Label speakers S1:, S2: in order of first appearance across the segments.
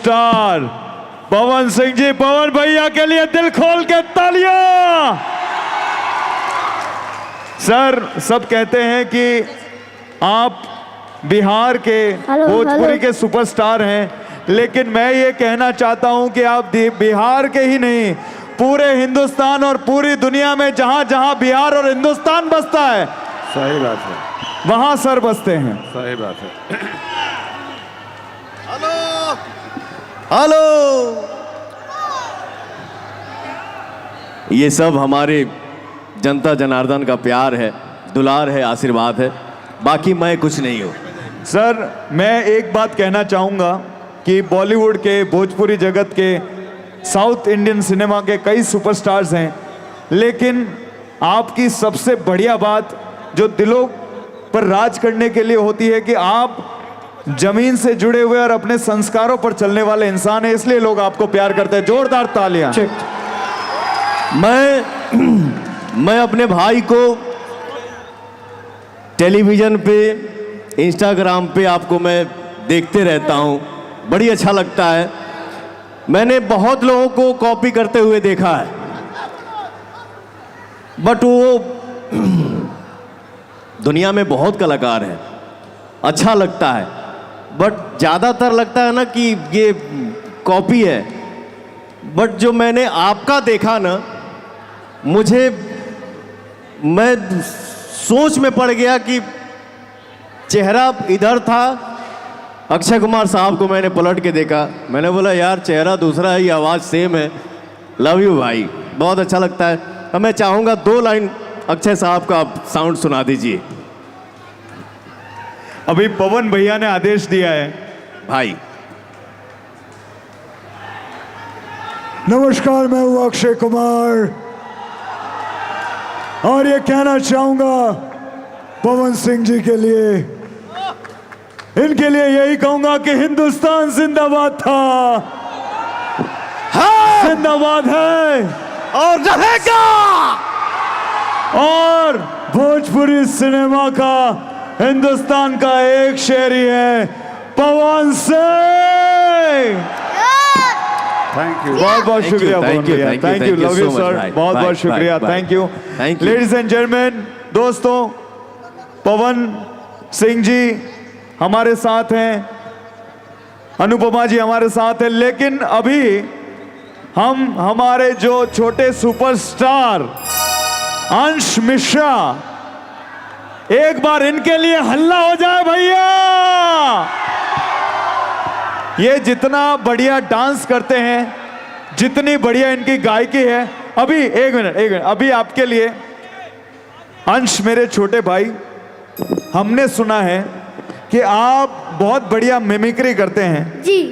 S1: Superstar Pawan Singh ji. पवन भैया के लिए दिल खोल के तालियां। सर, सब कहते हैं कि आप बिहार के भोजपुरी के सुपरस्टार हैं, लेकिन मैं ये कहना चाहता हूं कि आप बिहार के ही नहीं, पूरे हिंदुस्तान और पूरी दुनिया में जहां जहां बिहार और हिंदुस्तान बसता है,
S2: सही बात है,
S1: वहां सर बसते हैं।
S2: सही बात है।
S3: हेलो हेलो, ये सब हमारे जनता जनार्दन का प्यार है, दुलार है, आशीर्वाद है, बाकी मैं कुछ नहीं हूं।
S1: सर, मैं एक बात कहना चाहूँगा कि बॉलीवुड के, भोजपुरी जगत के, साउथ इंडियन सिनेमा के कई सुपरस्टार्स हैं, लेकिन आपकी सबसे बढ़िया बात जो दिलों पर राज करने के लिए होती है कि आप जमीन से जुड़े हुए और अपने संस्कारों पर चलने वाले इंसान हैं, इसलिए लोग आपको प्यार करते हैं। जोरदार तालियां।
S3: मैं अपने भाई को टेलीविज़न पे, इंस्टाग्राम पे आपको मैं देखते रहता हूँ, बड़ी अच्छा लगता है। मैंने बहुत लोगों को कॉपी करते हुए देखा है, बट वो दुनिया में बहुत कलाकार हैं, अच्छा लगता है, बट ज़्यादातर लगता है ना कि ये कॉपी है। बट जो मैंने आपका देखा ना, मैं सोच में पड़ गया कि चेहरा इधर था। अक्षय कुमार साहब को मैंने पलट के देखा, मैंने बोला यार चेहरा दूसरा है, ये आवाज़ सेम है। लव यू भाई, बहुत अच्छा लगता है। तो मैं चाहूँगा 2 लाइन अक्षय साहब का आप साउंड सुना दीजिए।
S1: अभी पवन भैया ने आदेश दिया है।
S3: भाई
S4: नमस्कार, मैं हूँ अक्षय कुमार और ये कहना चाहूंगा पवन सिंह जी के लिए, इनके लिए यही कहूंगा कि हिंदुस्तान जिंदाबाद था, हाँ, जिंदाबाद है
S3: और रहेगा।
S4: और भोजपुरी सिनेमा का, हिंदुस्तान का एक शेरी है, पवन सिंह।
S2: थैंक यू,
S1: बहुत बहुत शुक्रिया पवन भैया, thank you, love you sir, बहुत बहुत शुक्रिया, thank you. Ladies and gentleman, दोस्तों, पवन सिंह जी हमारे साथ हैं, अनुपमा जी हमारे साथ हैं, लेकिन अभी हम हमारे जो छोटे सुपरस्टार अंश मिश्रा, एक बार इनके लिए हल्ला हो जाए भैया। ये जितना बढ़िया डांस करते हैं, जितनी बढ़िया इनकी गायकी है, अभी एक मिनट, अभी आपके लिए अंश, मेरे छोटे भाई, हमने सुना है कि आप बहुत बढ़िया मिमिक्री करते हैं
S5: जी।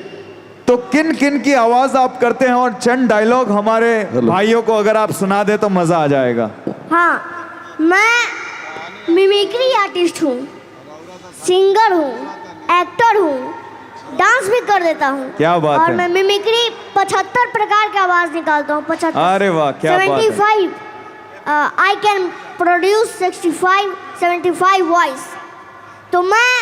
S1: तो किन किन की आवाज आप करते हैं, और चंद डायलॉग हमारे भाइयों को अगर आप सुना दे तो मजा आ जाएगा।
S5: हाँ, मैं मिमिक्री आर्टिस्ट हूँ, सिंगर हूँ, एक्टर हूँ, डांस भी कर देता हूँ।
S1: क्या बात है।
S5: और मैं मिमिक्री 75 प्रकार की आवाज निकालता हूँ। 75।
S1: अरे वाह, क्या बात है।
S5: 75 आई कैन प्रोड्यूस 75 वॉइस। तो मैं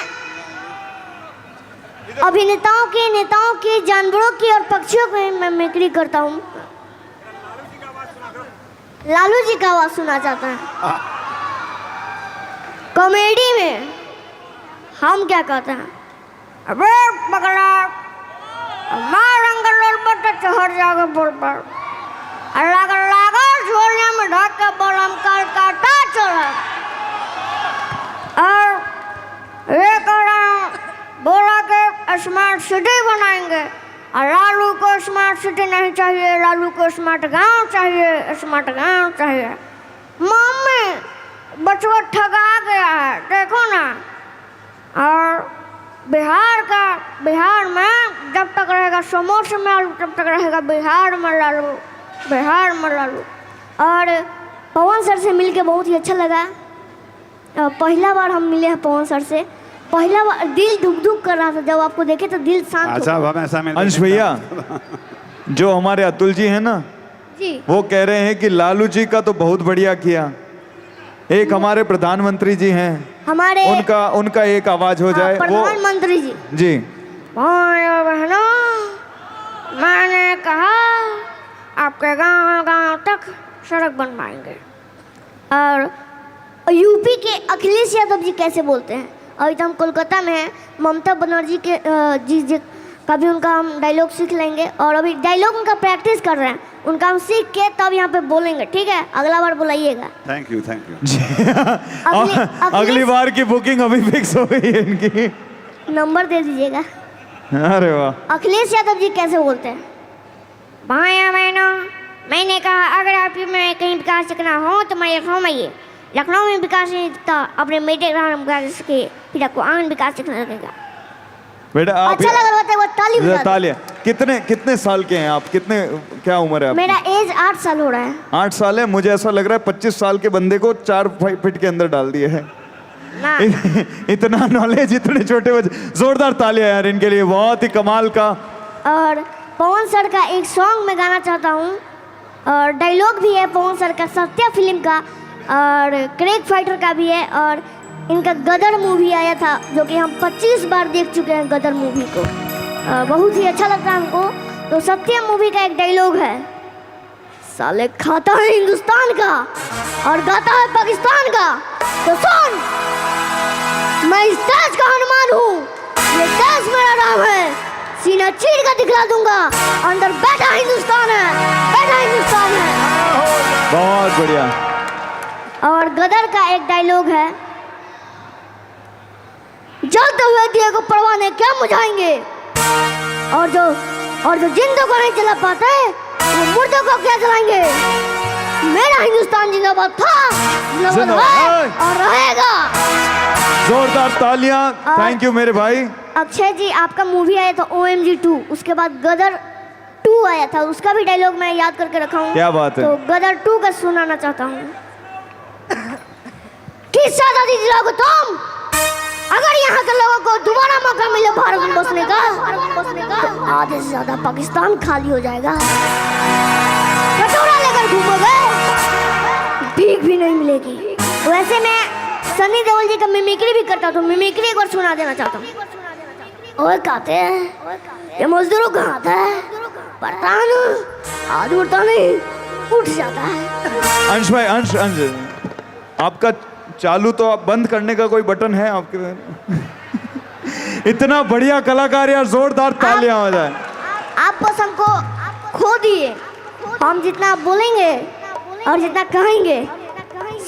S5: अभिनेताओं की, नेताओं की, जानवरों की और पक्षियों की मिमिक्री करता हूँ। लालू जी का आवाज सुना चाहता है। कॉमेडी में हम क्या कहते हैं, अबे पगला मार अंगल पर चढ़ जाओगे बोल पर, अल्लाह लागा झोलिया में ढक के बोलम कल काटा चला। और ये बोला कि स्मार्ट सिटी बनाएंगे, और लालू को स्मार्ट सिटी नहीं चाहिए, लालू को स्मार्ट गांव चाहिए, स्मार्ट गांव चाहिए। मम्मी बचवा ठगा गया है, देखो ना। और बिहार में जब तक रहेगा समोसे में आलू, तब तक रहेगा बिहार में लालू, बिहार में लालू। और पवन सर से मिलके बहुत ही अच्छा लगा। पहला बार हम मिले हैं पवन सर से, पहला बार दिल धुक धुक कर रहा था, जब आपको देखे तो दिल शांत हो गया।
S1: अंश भैया, जो हमारे अतुल जी हैं ना
S5: जी,
S1: वो कह रहे हैं कि लालू जी का तो बहुत बढ़िया किया। एक हमारे प्रधानमंत्री जी हैं,
S5: हमारे
S1: उनका एक आवाज हो जाए।
S5: प्रधानमंत्री जी
S1: जी,
S5: बहनों आपके गांव-गांव तक सड़क बनवाएंगे। और यूपी के अखिलेश यादव जी कैसे बोलते हैं, अभी तो हम कोलकाता में हैं, ममता बनर्जी के जी का भी उनका हम डायलॉग सीख लेंगे और अभी डायलॉग उनका प्रैक्टिस कर रहे हैं, उनका हम सीख के तब यहाँ पे बोलेंगे, ठीक है? अगला बार बुलाइएगा।
S2: Thank you, thank you.
S1: अगली बार की बुकिंग अभी फिक्स हो गई है इनकी,
S5: नंबर दे दीजिएगा।
S1: अरे वाह।
S5: अखिलेश यादव जी कैसे बोलते हैं? भाइयों बहनों, मैंने कहा अगर आप में कहीं विकास दिखना हो तो मैं लखनऊ में, ये लखनऊ में विकास नहीं दिखता, अपने मेटे विकास के फिर आपको आंगन विकास दिखने लगेगा।
S1: बेटा आप
S5: अच्छा लगा बताए, वो ताली बजा दो।
S1: तालियां। कितने साल के हैं आप? क्या उम्र है आपकी?
S5: मेरा एज 8 साल हो रहा है।
S1: 8 साल है? मुझे ऐसा लग रहा है 25 साल के बंदे को 4 फीट के अंदर डाल दिए है।
S5: ना
S1: इतना नॉलेज, इतने छोटे बच्चे। जोरदार तालियां यार इनके लिए, बहुत ही कमाल का।
S5: और पवन सर का एक सॉन्ग मैं गाना चाहता हूँ और डायलॉग भी है पवन सर का सत्या फिल्म का और क्रेक फाइटर का भी है, और इनका गदर मूवी आया था जो कि हम 25 बार देख चुके हैं गदर मूवी को, बहुत ही अच्छा लगता है हमको। तो सत्या मूवी का एक डायलॉग है, साले खाता है हिंदुस्तान का और गाता है पाकिस्तान का, तो सुन, मैं इस देश का हनुमान हूँ, ये देश मेरा नाम है, सीना चीर का दिखला दूंगा, अंदर बैठा हिंदुस्तान है, बैठा हिंदुस्तान है।
S1: बहुत बढ़िया।
S5: और गदर का एक डायलॉग है, जलते हुए दिए को परवाने क्या बुझाएंगे, और जो जिंदों को नहीं जला पाते वो मुर्दों को क्या जलाएंगे। मेरा हिंदुस्तान जिंदाबाद था, जिंदाबाद है और रहेगा।
S1: जोरदार तालियां। थैंक यू मेरे भाई।
S5: अक्षय जी, आपका मूवी आया था OMG 2, उसके बाद गदर 2 आया था, उसका भी डायलॉग मैं याद करके रखा हूँ।
S1: क्या बात है?
S5: तो गदर 2 का सुनाना चाहता हूँ। किस आजादी दिलाओगे तुम अगर यहाँ के लोगों को दोबारा मौका मिले भारत में बसने का, तो आधे से ज्यादा पाकिस्तान खाली हो जाएगा। कटोरा लेकर घूमोगे, भीख भी नहीं मिलेगी। वैसे मैं सनी देओल जी का मिमिक्री भी करता हूँ, मिमिक्री एक बार सुना देना चाहता हूँ। ओए कहते हैं ये मजदूरों का हाथ है, बर्तन आज उठता नहीं, उठ जाता है।
S1: अंश भाई, अंश आपका चालू तो आप बंद करने का कोई बटन है आपके? इतना बढ़िया कलाकार यार, जोरदार तालियां हो जाए।
S5: आप बस हमको खो दिए, हम जितना बोलेंगे और जितना कहेंगे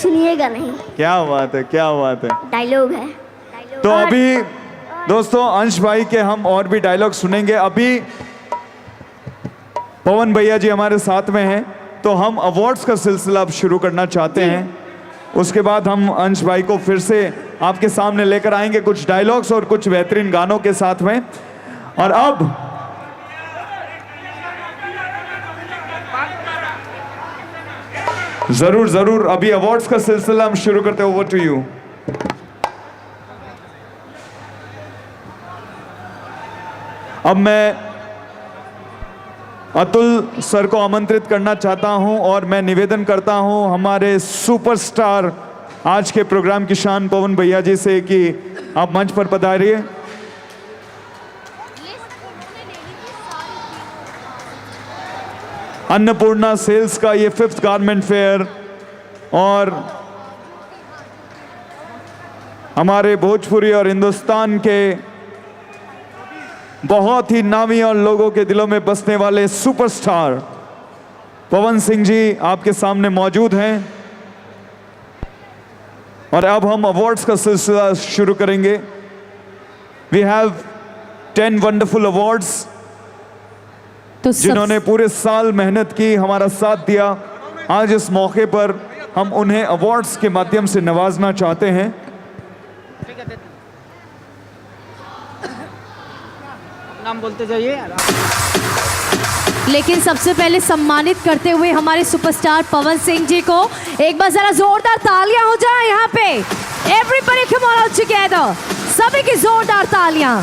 S5: सुनिएगा नहीं।
S1: क्या बात है, क्या बात है।
S5: डायलॉग है।
S1: तो अभी दोस्तों अंश भाई के हम और भी डायलॉग सुनेंगे। अभी पवन भैया जी हमारे साथ में हैं, तो हम अवार्ड्स का सिलसिला अब शुरू करना चाहते हैं। उसके बाद हम अंश भाई को फिर से आपके सामने लेकर आएंगे कुछ डायलॉग्स और कुछ बेहतरीन गानों के साथ में। और अब जरूर अभी अवार्ड्स का सिलसिला हम शुरू करते हैं। Over to you. अब मैं अतुल सर को आमंत्रित करना चाहता हूं और मैं निवेदन करता हूं हमारे सुपरस्टार आज के प्रोग्राम की शान पवन भैया जी से कि आप मंच पर पधारिए। अन्नपूर्णा सेल्स का ये 5th गारमेंट फेयर और हमारे भोजपुरी और हिंदुस्तान के बहुत ही नामी और लोगों के दिलों में बसने वाले सुपरस्टार पवन सिंह जी आपके सामने मौजूद हैं। और अब हम अवार्ड्स का सिलसिला शुरू करेंगे। वी हैव 10 वंडरफुल अवार्ड्स जिन्होंने पूरे साल मेहनत की, हमारा साथ दिया। आज इस मौके पर हम उन्हें अवार्ड्स के माध्यम से नवाजना चाहते हैं।
S6: नाम बोलते जाइए।
S7: लेकिन सबसे पहले सम्मानित करते हुए हमारे सुपरस्टार पवन सिंह जी को एक बार जरा जोरदार तालियां हो जाए यहाँ पे। Everybody come on out together, सभी की जोरदार तालियां।